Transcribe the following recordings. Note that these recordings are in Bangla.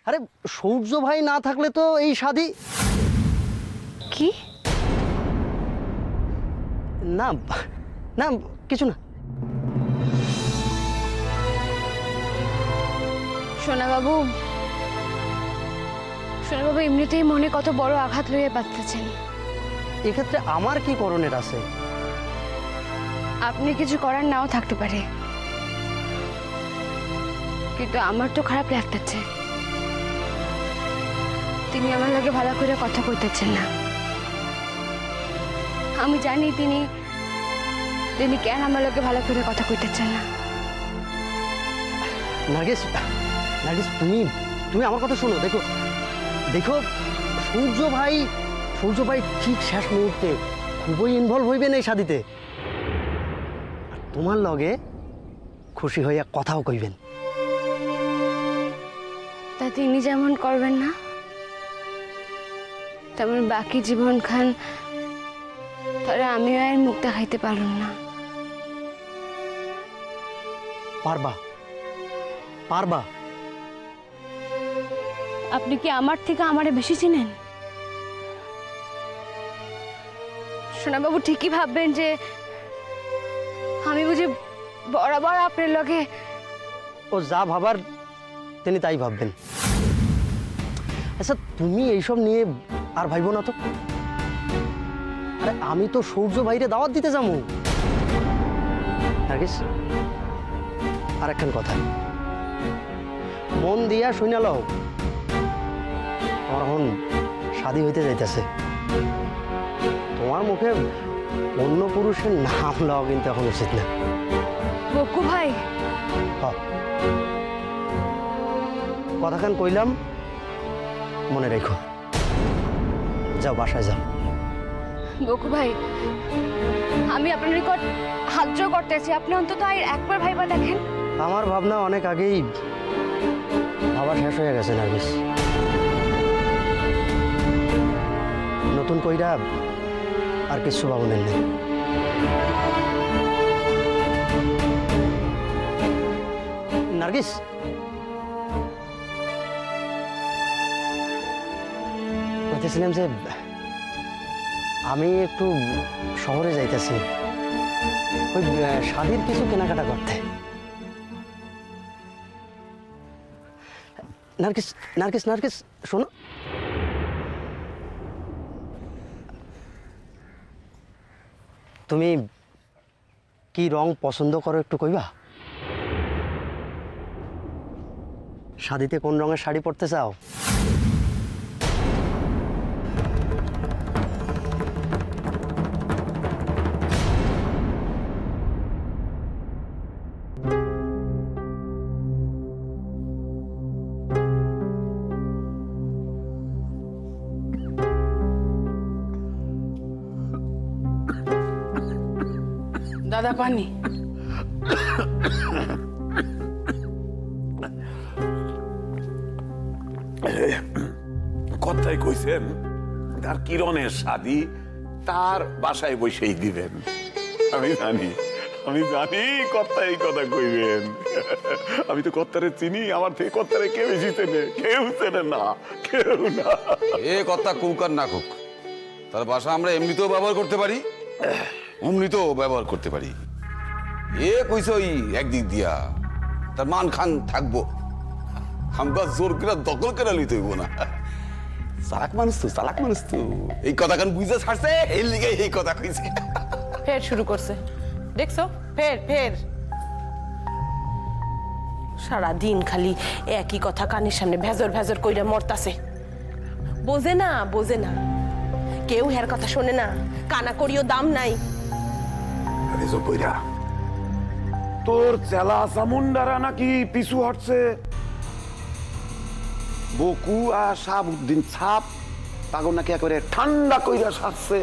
আরে সূর্য ভাই না থাকলে তো এই শাদি। কি? না না কিছু না। সোনাবাবু এমনিতেই মনে কত বড় আঘাত লইয়া বাঁচতেছেন। এক্ষেত্রে আমার কি করণের আছে? আপনি কিছু করার নাও থাকতে পারে, কিন্তু আমার তো খারাপ লাগতেছে। তিনি আমার লগে ভালো করে কথা কইতেছেন না। আমি জানি তিনি কেন আমার লগে ভালো করে কথা কইতেছেন না। নার্গিস, তুমি আমার কথা শোনো। দেখো দেখো সূর্য ভাই ঠিক শেষ মুহূর্তে খুবই ইনভলভ হইবেন এই শাদিতে। তোমার লগে খুশি হইয়া কথাও কইবেন। তা তিনি যেমন করবেন না তেমন বাকি জীবন খান তাহলে আমিও আর মুখ দেখাইতে পারুম না। পারবা। আপনি কি আমার থেকে আমারে বেশি চিনেন? সোনাবাবু ঠিকই ভাববেন যে আমি বুঝি বরাবর আপনার লগে। ও যা ভাবার তিনি তাই ভাববেন। আচ্ছা তুমি এইসব নিয়ে আর ভাইবো না তো। আরে আমি তো সূর্য ভাইরে দাওয়াত দিতে যাবো। নার্গিস, আর একখান কথা মন দিয়া শুনে লও। তোমার এখন শাদী হইতে যাইতেছে। তোমার মুখে অন্য পুরুষের নাম লওয়া কিন্তু এখন উচিত না। বকু ভাই, কথাখান কইলাম, মনে রেখো। যাও বাসায় যাও। বকু ভাই, আমি আপনার নিকট হাত জোর করতেছি, আপনি অন্তত একবার ভাইবা দেখেন। আমার ভাবনা অনেক আগেই ভাবা শেষ হয়ে গেছে নার্গিস। নতুন কইরা আর কিছু ভাবনের নেই। নার্গিস, বলতেছিলাম যে আমি একটু শহরে যাইতেছি ওই শাদির কিছু কেনাকাটা করতে। নার্গিস শোনো। তুমি কি রং পছন্দ করো একটু কইবা? শাদিতে কোন রঙের শাড়ি পরতে চাও? দাদা পানি। কথাই কইছেন তার কিরণের শাদি তার বাসায় বসেই দিবেন। আমি জানি কর্তা এই কথা কইবেন। আমি তো কর্তারে চিনি, আমার থেকে কর্তারে কে বেশি চেনে? কেউ চেনে না, কেউ না। এ কর্তা কুক আর না কুক, তার বাসা আমরা এমনিতেও ব্যবহার করতে পারি, অমনিতেও ব্যবহার করতে পারি। এ কইছে ওই একদিক দিয়া তার মান খান থাকবো, আমরা জোর করে দখল করে লইতে হইব না। চালাক মানুষ তো এই কথা খান বুঝে ছাড়ছে, এই লিগে এই কথা কইছে। ফের শুরু করছে, দেখছো? ফের সারাদিন খালি একই কথা কানের সামনে ভেজর কইরা মরতাছে। বোঝে না কেউ হের কথা শোনে না, কানা করিও দাম নাই। তোর চেলা চামুন্ডারা নাকি পিছু হটছে। বকু আর শাহাবুদ্দিন ছাপ তাগো নাকি একেবারে ঠান্ডা কইরা সারছে।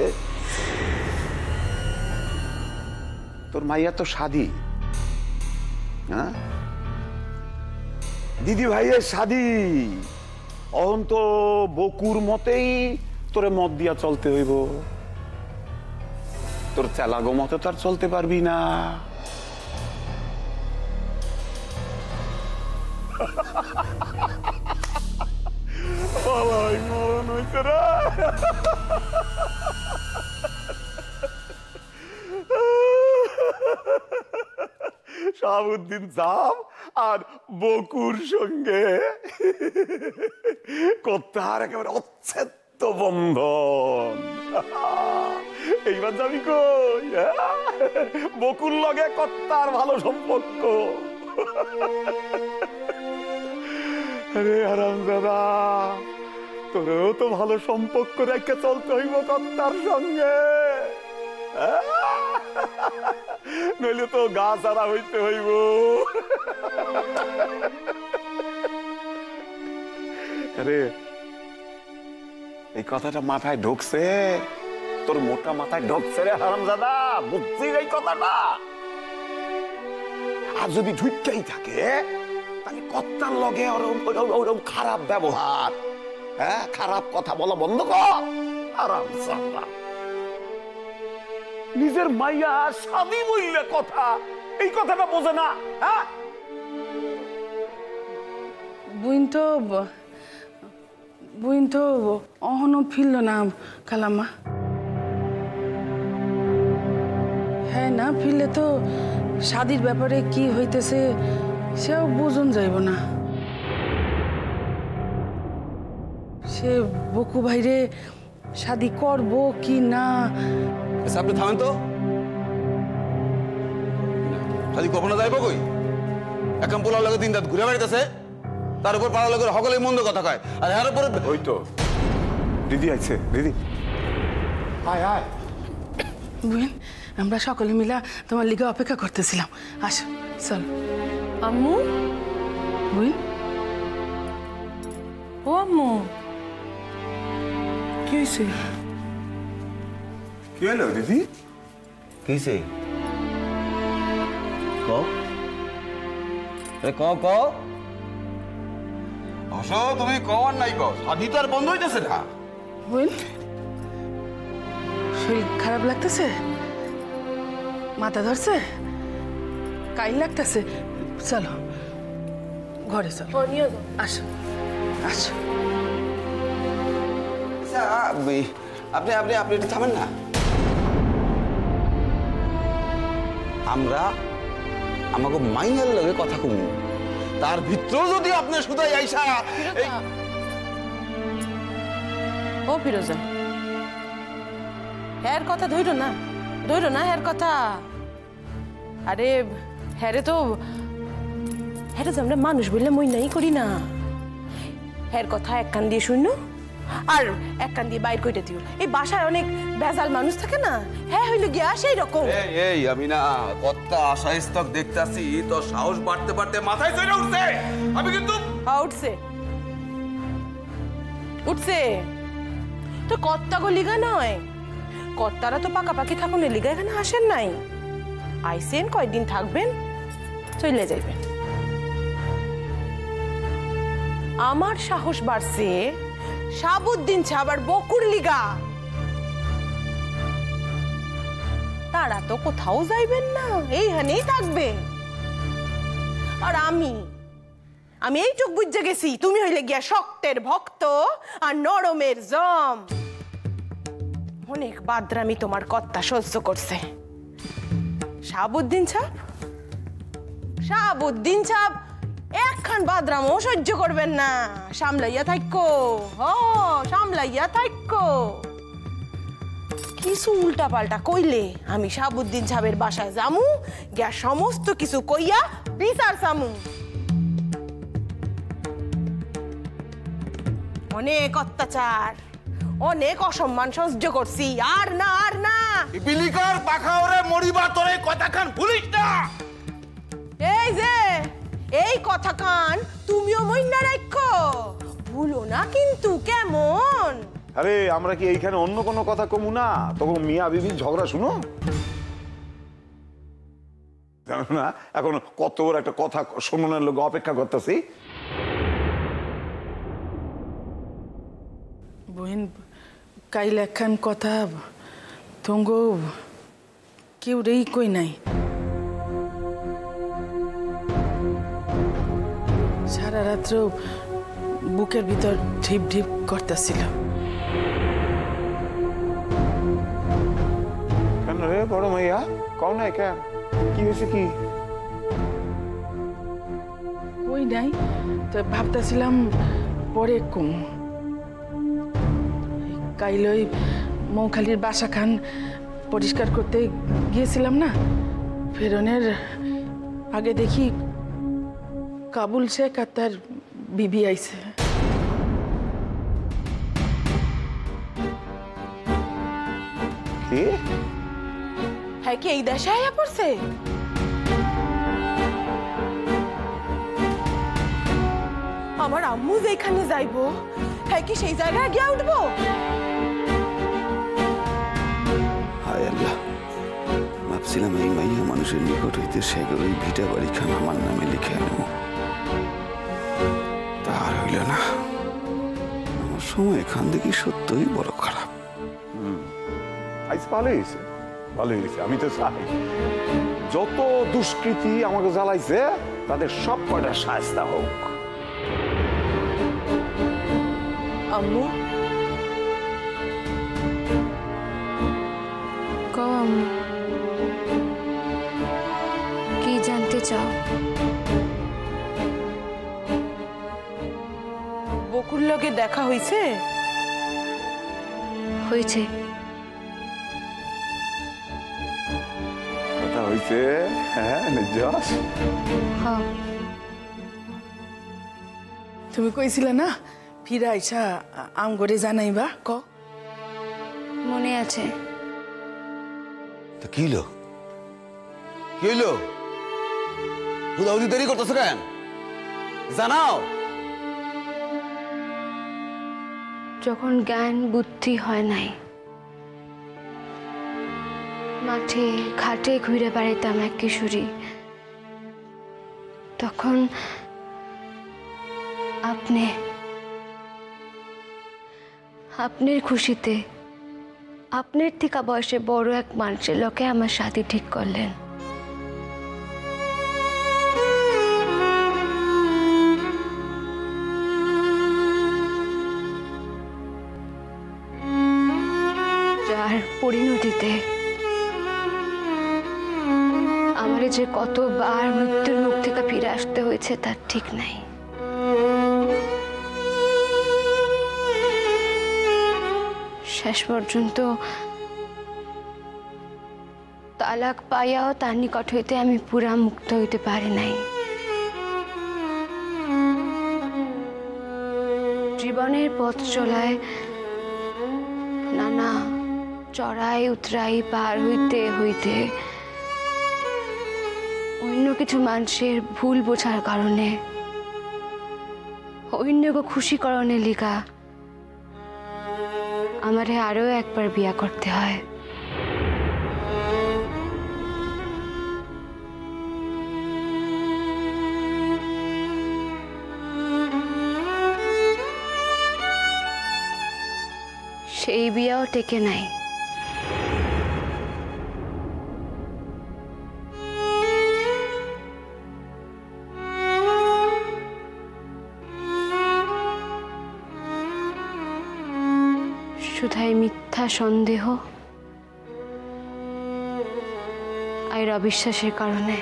তোর মাইয়া তো শাদি, হ্যাঁ দিদি ভাইয়ের শাদি। অহন তো বকুর মতেই তোরে মত দিয়া চলতে হইব। তোর চেলাগো মতে তো আর চলতে পারবি না। শাহাবুদ্দিন সাহেব আর বকুর সঙ্গে কর্তার একেবারে অচ্ছেদ্য বন্ধন। এইবার যাবি কই? বকুর লগে কর্তার ভালো সম্পর্ক। আরে হারামজাদা, তোরেও তো ভালো সম্পর্ক রেখে চলতে হইব কর্তার সঙ্গে, নইলে তো গা ছাড়া হইতে হইব। আরে এই কথাটা মাথায় ঢুকছে? তোর মোটা মাথায় ঢুকছে রে হারামজাদা, বুঝছিস এই কথাটা? আর যদি ঢুকতেই থাকে তাহলে কর্তার লগে ওরকম খারাপ ব্যবহার, হ্যাঁ, খারাপ কথা বলা বন্ধ কর। হারামজাদা, নিজের মাইয়া স্বামী বললে কথা, এই কথাটা বোঝে না, হ্যাঁ? বুইন তো অহনো ফিরল না খালাম্মা। হ্যাঁ, না ফিরলে তো শাদির ব্যাপারে কি হইতেছে সেও বুঝন যাইব না। সে বকু ভাইরে শাদি করব কি না। আপনি থামেন তো, শাদি কখনো যাইব কই? এখন পোলার লাগে দিন রাত ঘুরে বেড়াইতেছে, তার উপর পাড়ার লোকের সকলে মন্দ কথা কয়, আর এর উপরে ওই তো দিদি আইছে। দিদি আয় আয়। বুইন, আমরা সকলে মিলা তোমার লিগে অপেক্ষা করতেছিলাম। আসো, চল। আম্মু, বুইন, ও আম্মু, কি হয়েছে? কি হলো দিদি? কিসে তুমি কওয়ার নাই কও, শাদি তো আর বন্ধ হইতেছে না। বুইন, শরীর খারাপ লাগতেছে? মাথা ধরছে? কাইল লাগতেছে? চলো ঘরে চলো। আসো আসো। আপনি আপনি আপনি একটু থামেন না। আমরা আমাকে মাইনের লগে কথা কমু, তার ভিতরেও যদি আপনি শুধাই আইসা ও ফিরোজা, হ্যার কথা ধইরো না হ্যার কথা। আরে হ্যারে তো আমরা মানুষ বললে মই নাই করি না। হ্যার কথা এক কান দিয়ে শুনো আর এক কান দিয়ে বাইর কইতে দিও। এই বাসায় অনেক বেজাল মানুষ থাকে না, হ্যাঁ হইল গিয়া সেই রকম। এই আমি না কত্তা আশা স্তক দেখতাছি, তো সাহস বাড়তে বাড়তে মাথায় চড়ে উঠছে। আমি কিন্তু উঠছে তো কত্তা গো লিগা নয়, কর্তারা তো পাকাপাকি থাকুন লিগা এখানে আসেন নাই। আইসেন কয়েকদিন থাকবেন, চলে যাইবেন। আমার সাহস বাড়ছে শাহাবুদ্দিন ছাবার বকুর লিগা। তারা তো কোথাও যাইবেন না, এইখানেই থাকবে। আর আমি এইটুক বুঝে গেছি, তুমি হইলে গিয়া শক্তের ভক্ত আর নরমের জম। অনেক বাদরামি তোমার কর্তা সহ্য করছে। শাহাবুদ্দিন ছাব একখান বাদরামও সহ্য করবেন না। সামলাইয়া থাকো, সামলাইয়া থাকো। কিছু উল্টা পাল্টা কইলে আমি শাহাবুদ্দিন ছাবের বাসায় যামু, গিয়া সমস্ত কিছু কইয়া বিচার চামু। অনেক অত্যাচার, অনেক অসম্মান সহ্য করছি, আর না। পিলিকার পাখা ওরে মরিবা তোরে কথা খান ভুলিস না। এই যে এই কথা কান তুমিও মইনা রাখো, ভুলো না কিন্তু, কেমন? আরে আমরা কি এইখানে অন্য কোনো কথা কমু না? তখন মিয়া বিবি ঝগড়া শুনো, জানো না এখন কত বড় একটা কথা শোনানোর লোক অপেক্ষা করতেছি। বহিন, কাইল একখান কথা তঙ্গ কেউ রেই কই নাই। সারা রাত্র বুকের ভিতর ঢিপ ঢিপ করতেছিল। কেন রে বড় মাইয়া, কও না কেন, কি হয়েছে কি? নাই, তো ভাবতেছিলাম পরে কম। কাইলই মৌখালির বাসা খান পরিষ্কার করতে গিয়েছিলাম না, ফেরনের আগে দেখি কাবুল শেখ আর তার বিবি আইছে। কি হ্যাঁ কি এই দেশে আয়া পড়ছে? আমার আম্মু যেখানে যাইবো হ্যাঁ কি সেই জায়গায় গিয়ে উঠবো? হায় আল্লাহ, ভাবছিলাম এই মাইয়া মানুষের নিকট হইতে সেগুলো ওই ভিটা বাড়ি খান আমার নামে লিখে আনবো, তার হইল না। আমার সময় এখান থেকে সত্যই বড় খারাপ। আজ ভালোই হয়েছে, ভালোই হয়েছে। আমি তো চাই যত দুষ্কৃতি আমাকে জ্বালাইছে তাদের সব কটা শাস্তা হোক। আম্মু কম কি জানতে চাও? বকুর লগে দেখা হইছে? হয়েছে। কথা হয়েছে? হ্যাঁ নির্যাস, হ্যাঁ তুমি কইছিলে না ফিরা আইসা আম করে জানাইবা, ক মনে আছে। তো কি হইলো? কি হইলো? হুদাহুদি দেরি করতেছো কেন? জানাও। যখন জ্ঞান বুদ্ধি হয় নাই, মাঠে ঘাটে ঘুরে বেড়াইতাম এক কিশোরী, তখন আপনার খুশিতে আপনার থেকে বয়সে বড় এক মানুষের লোকে আমার সাথে ঠিক করলেন। যার পরিণতিতে আমার যে কতবার মৃত্যুর মুখ থেকে ফিরে আসতে হয়েছে তার ঠিক নাই। শেষ পর্যন্ত তালাক পাইয়াও তার নিকট হইতে আমি পুরা মুক্ত হইতে পারি নাই। জীবনের পথ চলায় নানা চড়াই উতরাই পার হইতে হইতে অন্য কিছু মানুষের ভুল বোঝার কারণে, অন্যকে খুশি করণের লিগা আমারে আরো একবার বিয়া করতে হয়। সেই বিয়াও টেকে নাই। শুধাই মিথ্যা সন্দেহ আর অবিশ্বাসের কারণে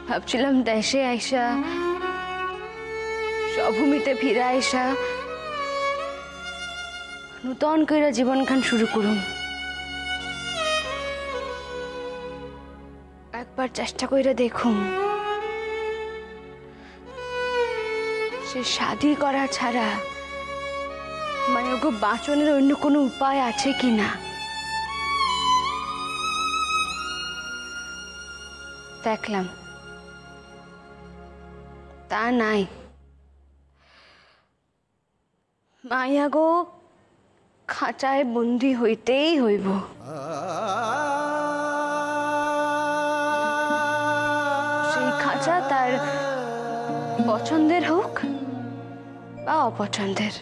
ভাবছিলাম দেশে আইসা স্বভূমিতে ফিরে আইসা নূতন করে জীবনখান শুরু করুন। একবার চেষ্টা করে দেখুন সে শাদী করা ছাড়া মানে ওকে বাঁচনের অন্য কোনো উপায় আছে কিনা। দেখলাম তা নাই। মায়া গো খাঁচায় বন্দি হইতেই হইব। সেই খাঁচা তার পছন্দের হোক বা অপছন্দের।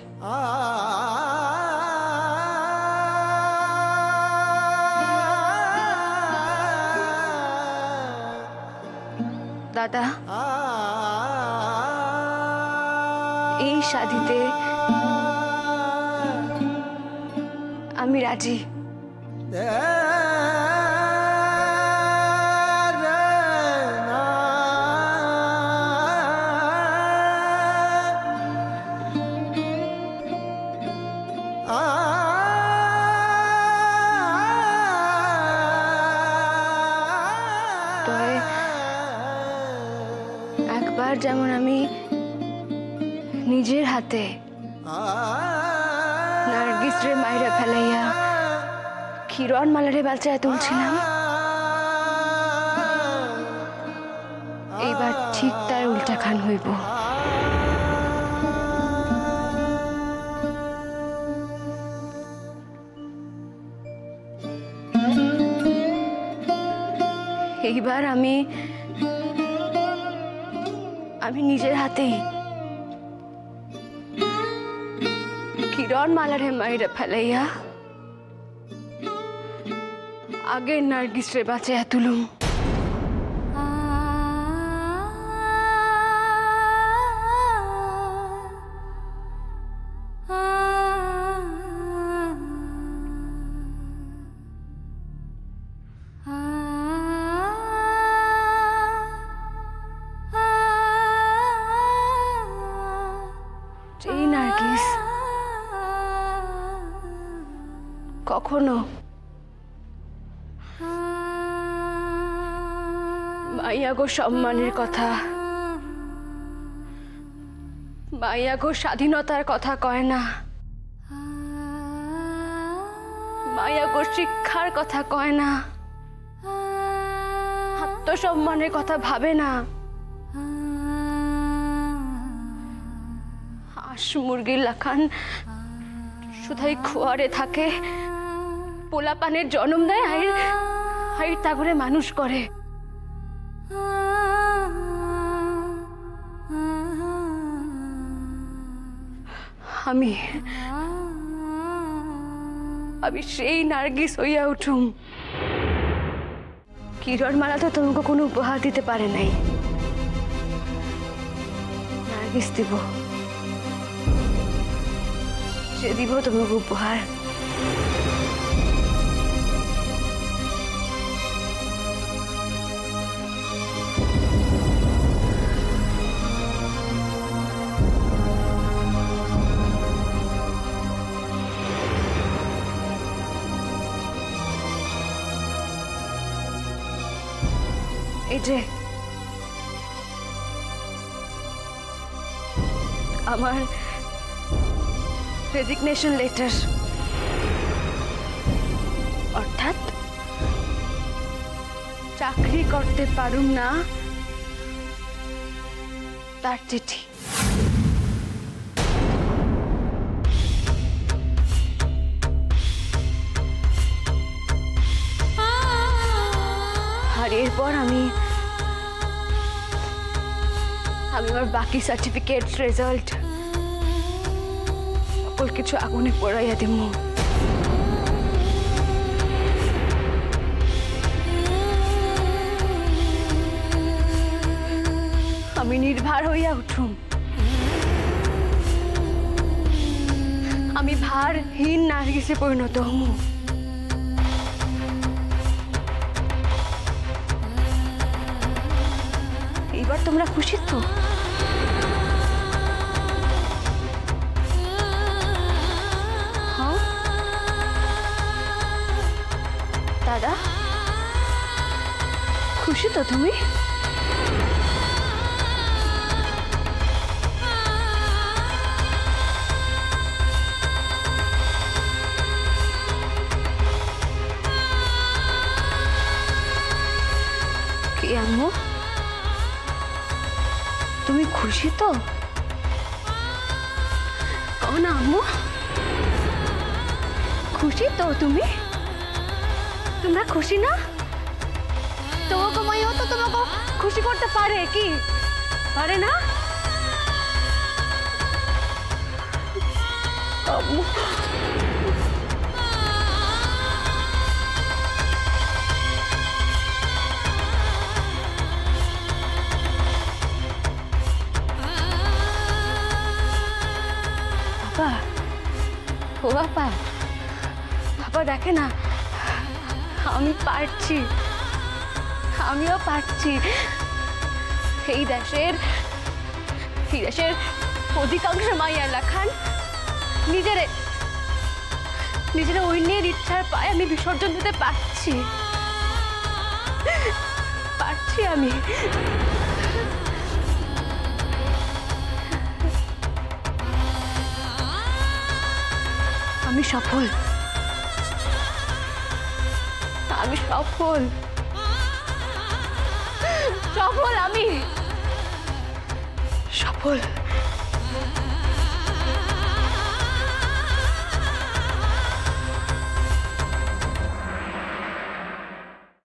দাদা এই শাদিতে আমি রাজি। একবার যেমন আমি নিজের হাতে নার্গিস রে মাইরা ফেলাইয়া কিরণ মালারে বাঁচায় তুলছিলাম, এইবার ঠিক তার উল্টা খান হইব। এইবার আমি নিজের হাতেই কিরণ মালারে মাইরা ফেলাইয়া আগে নার্গিস রে বাঁচাইয়া তুলুম। নার্গিস কখনো মাইয়াগো সম্মানের কথা, মাইয়াগো স্বাধীনতার কথা কয় না, মাইয়াগো শিক্ষার কথা কয় না, আত্মসম্মানের কথা ভাবে না, হাঁস মুরগির লাখান শুধাই খোয়ারে থাকে, পোলা পানের জন্ম দেয়, আইর তাগরে মানুষ করে। আমি সেই নার্গিস হইয়া উঠুম। কিরণ মালা তো তোমাকে কোনো উপহার দিতে পারে নাই, নার্গিস দিব, সে দিব তোমাকে উপহার। এই যে আমার রেজিগনেশন লেটার, অর্থাৎ চাকরি করতে পারুম না তার চিঠি। আর এরপর আমি আমার বাকি সার্টিফিকেট, রেজাল্ট সকল কিছু আগুনে পড়াইয়া দিব। আমি নির্ভার হইয়া উঠুম, আমি ভারহীন নার্গিসে পরিণত হম। এইবার তোমরা খুশি তো? দাদা খুশি তো তুমি? কি আম্মু, তুমি খুশি তো? কও না আম্মু, খুশি তো তুমি? তোমরা খুশি না? তোমাকে মাইও তো তোমাকে খুশি করতে পারে কি পারে না? আম্মু আপা, ও আপা, আপা দেখে না, আমি পারছি, আমিও পারছি। এই দেশের অধিকাংশ মাইয়া লাখান নিজেরা অন্যের ইচ্ছার পায়ে আমি বিসর্জন দিতে পারছি, আমি। আমি সফল, আমি সফল, আমি সফল।